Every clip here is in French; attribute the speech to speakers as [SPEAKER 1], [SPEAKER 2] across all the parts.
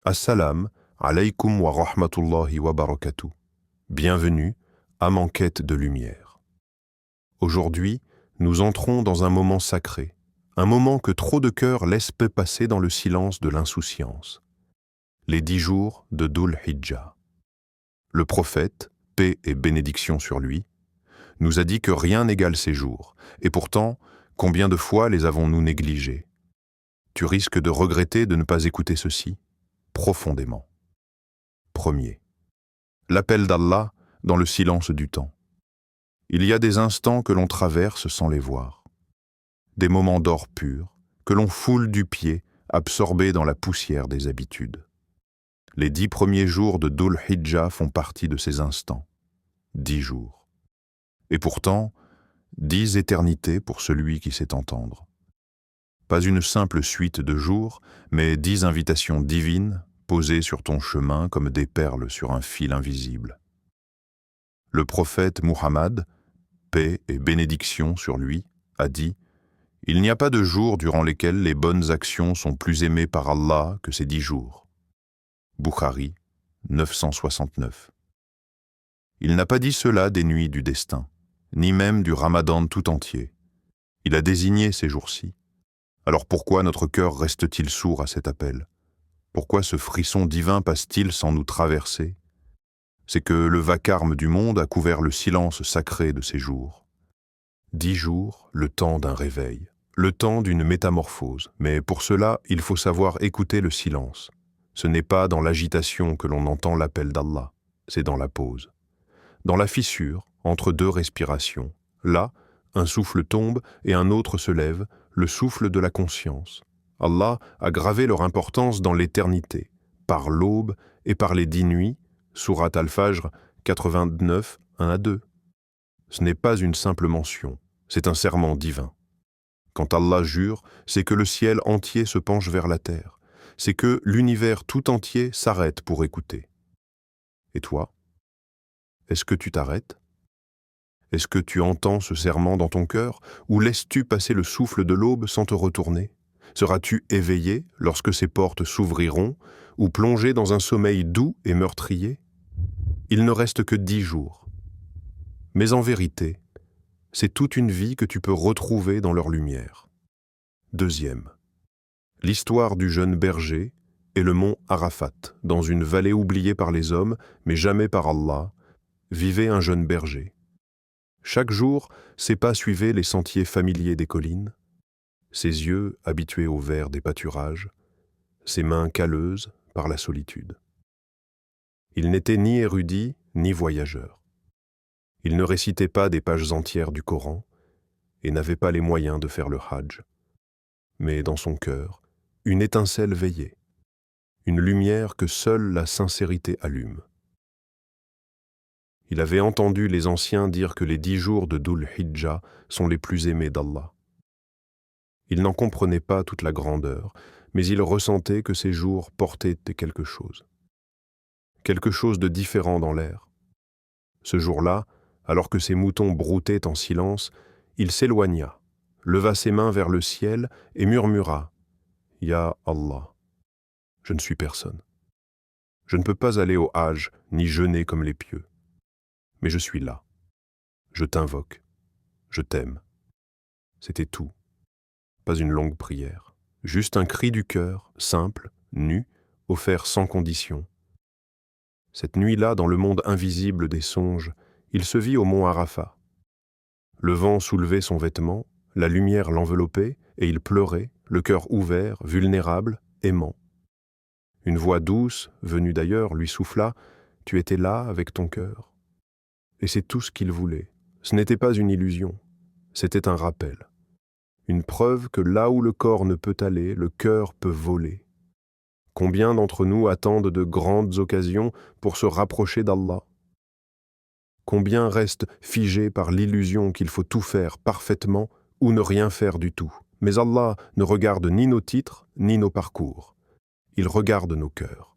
[SPEAKER 1] Assalam, alaykum wa rahmatullahi wa barakatuh. Bienvenue, âme en quête de lumière. Aujourd'hui, nous entrons dans un moment sacré, un moment que trop de cœurs laissent peu passer dans le silence de l'insouciance. Les 10 jours de Dhul Hijjah. Le prophète, paix et bénédiction sur lui, nous a dit que rien n'égale ces jours, et pourtant, combien de fois les avons-nous négligés? Tu risques de regretter de ne pas écouter ceci profondément. Premier, l'appel d'Allah dans le silence du temps. Il y a des instants que l'on traverse sans les voir, des moments d'or pur que l'on foule du pied, absorbés dans la poussière des habitudes. Les 10 premiers jours de Dhul Hijjah font partie de ces instants, 10 jours. Et pourtant, 10 éternités pour celui qui sait entendre. Pas une simple suite de jours, mais 10 invitations divines posées sur ton chemin comme des perles sur un fil invisible. Le prophète Muhammad, paix et bénédiction sur lui, a dit « Il n'y a pas de jours durant lesquels les bonnes actions sont plus aimées par Allah que ces 10 jours. » Bukhari, 969. Il n'a pas dit cela des nuits du destin, ni même du Ramadan tout entier. Il a désigné ces jours-ci. Alors pourquoi notre cœur reste-t-il sourd à cet appel? Pourquoi ce frisson divin passe-t-il sans nous traverser? C'est que le vacarme du monde a couvert le silence sacré de ces jours. 10 jours, le temps d'un réveil, le temps d'une métamorphose. Mais pour cela, il faut savoir écouter le silence. Ce n'est pas dans l'agitation que l'on entend l'appel d'Allah, c'est dans la pause. Dans la fissure, entre 2 respirations, là, un souffle tombe et un autre se lève, le souffle de la conscience. Allah a gravé leur importance dans l'éternité, par l'aube et par les 10 nuits, Sourate Al-Fajr 89, 1-2. Ce n'est pas une simple mention, c'est un serment divin. Quand Allah jure, c'est que le ciel entier se penche vers la terre, c'est que l'univers tout entier s'arrête pour écouter. Et toi? Est-ce que tu t'arrêtes? Est-ce que tu entends ce serment dans ton cœur, ou laisses-tu passer le souffle de l'aube sans te retourner? Seras-tu éveillé lorsque ces portes s'ouvriront, ou plongé dans un sommeil doux et meurtrier? Il ne reste que 10 jours. Mais en vérité, c'est toute une vie que tu peux retrouver dans leur lumière. Deuxième, l'histoire du jeune berger et le mont Arafat, dans une vallée oubliée par les hommes, mais jamais par Allah, vivait un jeune berger. Chaque jour, ses pas suivaient les sentiers familiers des collines, ses yeux habitués au vert des pâturages, ses mains calleuses par la solitude. Il n'était ni érudit, ni voyageur. Il ne récitait pas des pages entières du Coran et n'avait pas les moyens de faire le Hajj. Mais dans son cœur, une étincelle veillait, une lumière que seule la sincérité allume. Il avait entendu les anciens dire que les 10 jours de Dhul Hijjah sont les plus aimés d'Allah. Il n'en comprenait pas toute la grandeur, mais il ressentait que ces jours portaient quelque chose de différent dans l'air. Ce jour-là, alors que ses moutons broutaient en silence, il s'éloigna, leva ses mains vers le ciel et murmura « Ya Allah, je ne suis personne. Je ne peux pas aller au Hajj ni jeûner comme les pieux. Mais je suis là. Je t'invoque. Je t'aime. » C'était tout. Pas une longue prière. Juste un cri du cœur, simple, nu, offert sans condition. Cette nuit-là, dans le monde invisible des songes, il se vit au mont Arafat. Le vent soulevait son vêtement, la lumière l'enveloppait, et il pleurait, le cœur ouvert, vulnérable, aimant. Une voix douce, venue d'ailleurs, lui souffla « Tu étais là avec ton cœur. » Et c'est tout ce qu'il voulait. Ce n'était pas une illusion, c'était un rappel. Une preuve que là où le corps ne peut aller, le cœur peut voler. Combien d'entre nous attendent de grandes occasions pour se rapprocher d'Allah? Combien restent figés par l'illusion qu'il faut tout faire parfaitement ou ne rien faire du tout? Mais Allah ne regarde ni nos titres, ni nos parcours. Il regarde nos cœurs.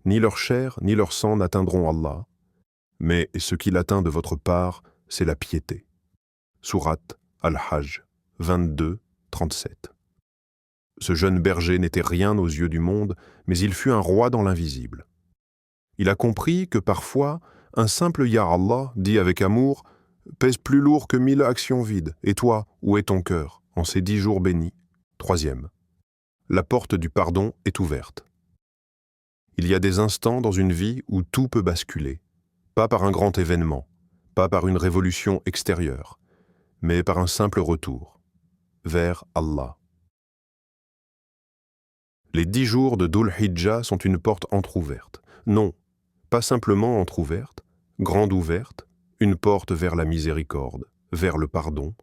[SPEAKER 1] Ni leur chair, ni leur sang n'atteindront Allah. Mais ce qu'il atteint de votre part, c'est la piété. Sourate Al-Hajj 22, 37. Ce jeune berger n'était rien aux yeux du monde, mais il fut un roi dans l'invisible. Il a compris que parfois, un simple « Ya Allah » dit avec amour pèse plus lourd que 1000 actions vides. Et toi, où est ton cœur en ces 10 jours bénis? Troisième, la porte du pardon est ouverte. Il y a des instants dans une vie où tout peut basculer, pas par un grand événement, pas par une révolution extérieure, mais par un simple retour vers Allah. Les 10 jours de Dhul Hijjah sont une porte entr'ouverte. Non, pas simplement entr'ouverte, grande ouverte, une porte vers la miséricorde, vers le pardon,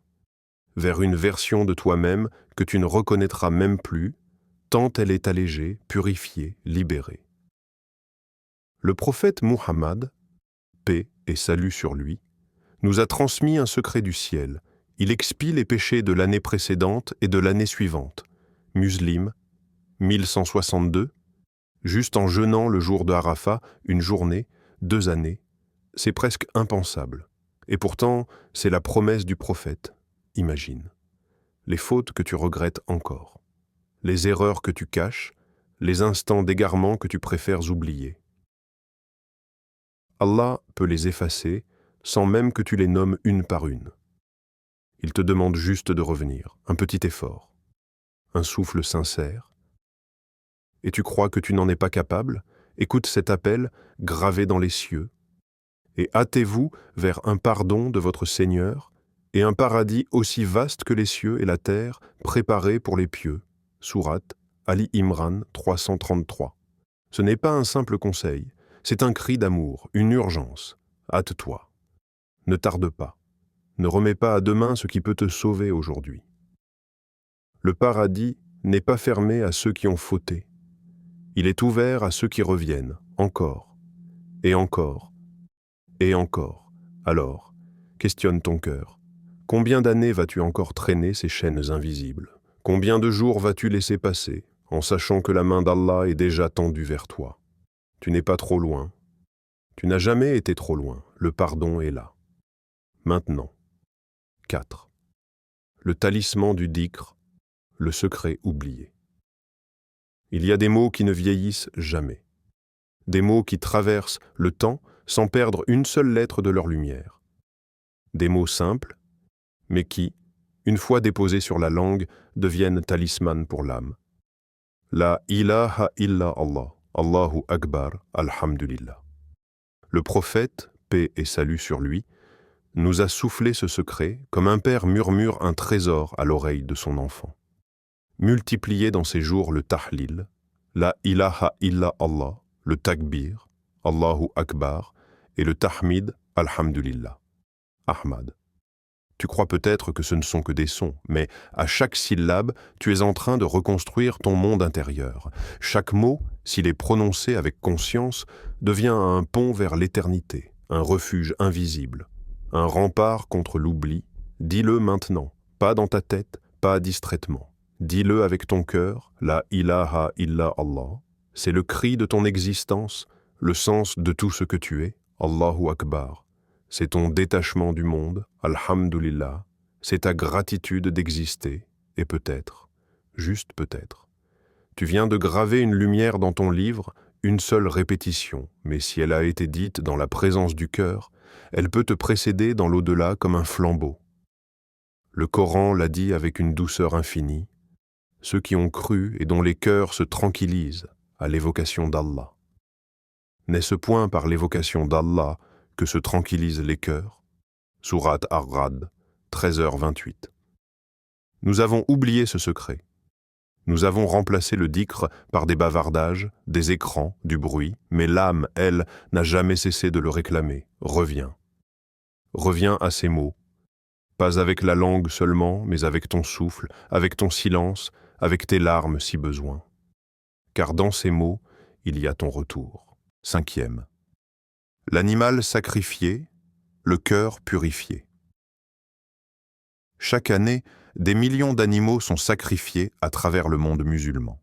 [SPEAKER 1] vers une version de toi-même que tu ne reconnaîtras même plus, tant elle est allégée, purifiée, libérée. Le prophète Muhammad, paix et salut sur lui, nous a transmis un secret du ciel. Il expie les péchés de l'année précédente et de l'année suivante. Muslim, 1162, juste en jeûnant le jour de Arafat, une journée, 2 années, c'est presque impensable. Et pourtant, c'est la promesse du prophète. Imagine. Les fautes que tu regrettes encore, les erreurs que tu caches, les instants d'égarement que tu préfères oublier. Allah peut les effacer sans même que tu les nommes une par une. Il te demande juste de revenir, un petit effort, un souffle sincère. Et tu crois que tu n'en es pas capable? Écoute cet appel gravé dans les cieux et hâtez-vous vers un pardon de votre Seigneur et un paradis aussi vaste que les cieux et la terre préparés pour les pieux. Sourate Ali Imran 333. Ce n'est pas un simple conseil, c'est un cri d'amour, une urgence. Hâte-toi. Ne tarde pas. Ne remets pas à demain ce qui peut te sauver aujourd'hui. Le paradis n'est pas fermé à ceux qui ont fauté. Il est ouvert à ceux qui reviennent, encore, et encore, et encore. Alors, questionne ton cœur. Combien d'années vas-tu encore traîner ces chaînes invisibles? Combien de jours vas-tu laisser passer, en sachant que la main d'Allah est déjà tendue vers toi? Tu n'es pas trop loin. Tu n'as jamais été trop loin. Le pardon est là. Maintenant. 4. Le talisman du dhikr, le secret oublié. Il y a des mots qui ne vieillissent jamais. Des mots qui traversent le temps sans perdre une seule lettre de leur lumière. Des mots simples, mais qui, une fois déposés sur la langue, deviennent talisman pour l'âme. La ilaha illa Allah, Allahu Akbar, Alhamdulillah. Le prophète, paix et salut sur lui, nous a soufflé ce secret comme un père murmure un trésor à l'oreille de son enfant. Multipliez dans ces jours le tahlil, la ilaha illa Allah, le takbir, Allahu Akbar, et le tahmid, Alhamdulillah. Ahmad. Tu crois peut-être que ce ne sont que des sons, mais à chaque syllabe, tu es en train de reconstruire ton monde intérieur. Chaque mot, s'il est prononcé avec conscience, devient un pont vers l'éternité, un refuge invisible, un rempart contre l'oubli. Dis-le maintenant, pas dans ta tête, pas distraitement. Dis-le avec ton cœur, la ilaha illa Allah. C'est le cri de ton existence, le sens de tout ce que tu es, Allahu Akbar. C'est ton détachement du monde, Alhamdulillah, c'est ta gratitude d'exister, et peut-être, juste peut-être. Tu viens de graver une lumière dans ton livre, une seule répétition, mais si elle a été dite dans la présence du cœur, elle peut te précéder dans l'au-delà comme un flambeau. Le Coran l'a dit avec une douceur infinie, ceux qui ont cru et dont les cœurs se tranquillisent à l'évocation d'Allah. N'est-ce point par l'évocation d'Allah que se tranquillisent les cœurs? Sourate Ar-Ra'd, 13h28. Nous avons oublié ce secret. Nous avons remplacé le dhikr par des bavardages, des écrans, du bruit, mais l'âme, elle, n'a jamais cessé de le réclamer. Reviens. Reviens à ces mots. Pas avec la langue seulement, mais avec ton souffle, avec ton silence, avec tes larmes si besoin. Car dans ces mots, il y a ton retour. 5e. L'animal sacrifié, le cœur purifié. Chaque année, des millions d'animaux sont sacrifiés à travers le monde musulman.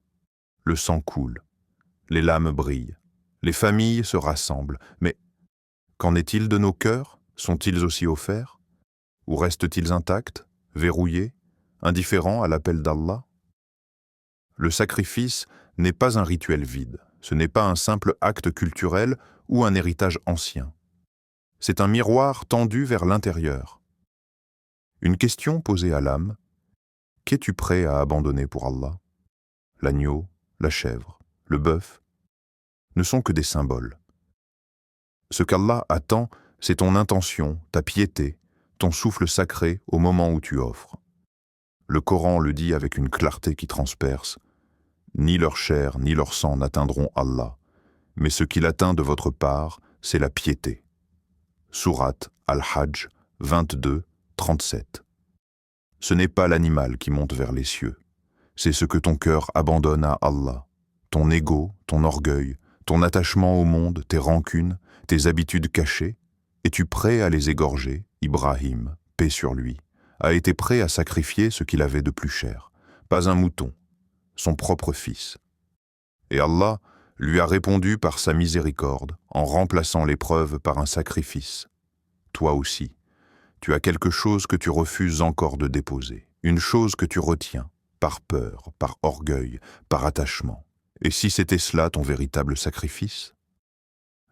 [SPEAKER 1] Le sang coule, les lames brillent, les familles se rassemblent. Mais qu'en est-il de nos cœurs? Sont-ils aussi offerts? Ou restent-ils intacts, verrouillés, indifférents à l'appel d'Allah? Le sacrifice n'est pas un rituel vide, ce n'est pas un simple acte culturel ou un héritage ancien. C'est un miroir tendu vers l'intérieur. Une question posée à l'âme: qu'es-tu prêt à abandonner pour Allah? L'agneau, la chèvre, le bœuf ne sont que des symboles. Ce qu'Allah attend, c'est ton intention, ta piété, ton souffle sacré au moment où tu offres. Le Coran le dit avec une clarté qui transperce: ni leur chair ni leur sang n'atteindront Allah, mais ce qu'il atteint de votre part, c'est la piété. Sourate Al-Hajj 22, 37. Ce n'est pas l'animal qui monte vers les cieux, c'est ce que ton cœur abandonne à Allah. Ton ego, ton orgueil, ton attachement au monde, tes rancunes, tes habitudes cachées, es-tu prêt à les égorger? Ibrahim, paix sur lui, a été prêt à sacrifier ce qu'il avait de plus cher, pas un mouton, son propre fils. Et Allah lui a répondu par sa miséricorde, en remplaçant l'épreuve par un sacrifice. Toi aussi, tu as quelque chose que tu refuses encore de déposer, une chose que tu retiens, par peur, par orgueil, par attachement. Et si c'était cela ton véritable sacrifice?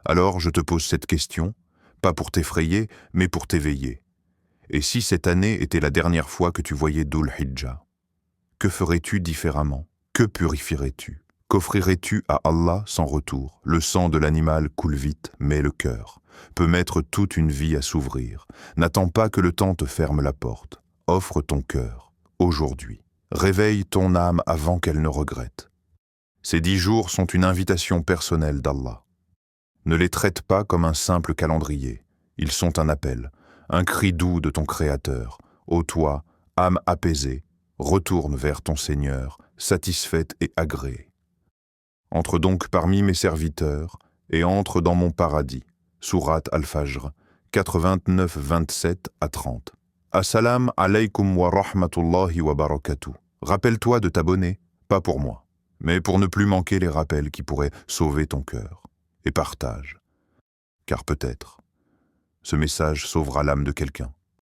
[SPEAKER 1] Alors je te pose cette question, pas pour t'effrayer, mais pour t'éveiller. Et si cette année était la dernière fois que tu voyais Dhul Hijjah, que ferais-tu différemment? Que purifierais-tu? Qu'offrirais-tu à Allah sans retour? Le sang de l'animal coule vite, mais le cœur peut mettre toute une vie à s'ouvrir. N'attends pas que le temps te ferme la porte. Offre ton cœur, aujourd'hui. Réveille ton âme avant qu'elle ne regrette. Ces 10 jours sont une invitation personnelle d'Allah. Ne les traite pas comme un simple calendrier. Ils sont un appel, un cri doux de ton Créateur. Ô toi, âme apaisée, retourne vers ton Seigneur, satisfaite et agréée. Entre donc parmi mes serviteurs et entre dans mon paradis. Sourate Al-Fajr, 89, 27 à 30. Assalamu alaykum wa rahmatullahi wa barakatuh. Rappelle-toi de t'abonner, pas pour moi, mais pour ne plus manquer les rappels qui pourraient sauver ton cœur. Et partage, car peut-être, ce message sauvera l'âme de quelqu'un.